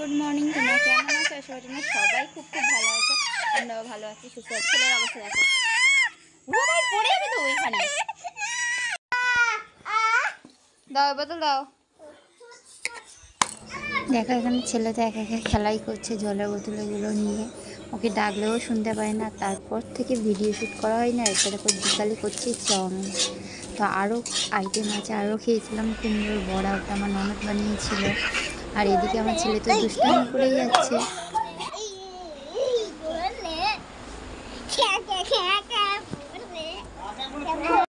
Good morning. তোমরা কেমন আছো? আশা করি তোমরা সবাই খুব ভালো আছো। আমরাও ভালো আছি, সুস্থ আছি। ছেলের অবস্থা দেখো, ও ভাই পড়ে যাবে তো ওইখানে। দাও বোতল দাও। দেখো এখানে ছেলে তো একা একা খেলাই করছে জলের বোতলগুলো নিয়ে। ওকে ডাকলেও শুনতে পায় না। তারপর থেকে ভিডিও শ্যুট করা হয় না। এটা দেখো বিকালে করছি চাউমিন। তো আরও আইটেম আছে, আরও খেয়েছিলাম কুমড়োর বড়া, ওটা আমার ননদ বানিয়েছিল। আর এদিকে আমার ছেলে তো দুষ্টামি করেই যাচ্ছে।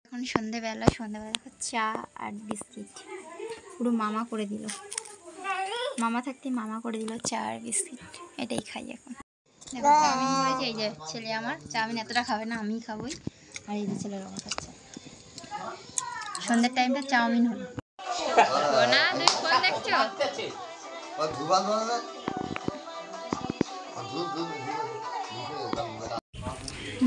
এখন সন্ধেবেলা চা আর বিস্কিট পুরো মামা করে দিল। মামা থাকতে মামা করে দিল চা আর বিস্কিট, এটাই খাই এখন। দেখো চাউমিন করেছে, এই যে ছেলে আমার চাউমিন এতটা খাবে না, আমিই খাবোই। আর এই যে ছেলের বাবা খাচ্ছে। সন্ধ্যের টাইমটা চাউমিন হলো না। তুমি ফোন দেখছো?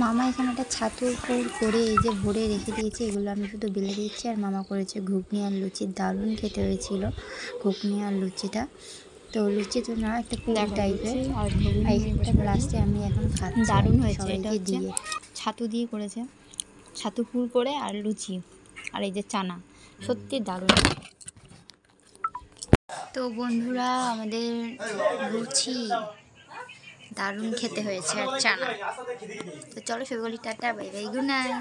মামা এখানে একটা ছাতুর পুর করে এই যে ভরে রেখে দিয়েছে। এগুলো আমি শুধু বেলে দিচ্ছি। আর মামা করেছে ঘুগনি আর লুচি, দারুণ খেতে হয়েছিল ঘুগনি আর লুচিটা। তো লুচি তো না, একটা পুরি টাইপের। আর এইখানটা লাস্টে আমি এখন খাচ্ছি। দারুণ হয়েছে। এটা দিয়ে ছাতু দিয়ে করেছে, ছাতু পুর করে আর লুচি আর এই যে চানা, সত্যি দারুণ। তো বন্ধুরা আমাদের লুচি দারুণ খেতে হয়েছে আর চানা। তো চলো সবাই বলি tata, bye bye, good night.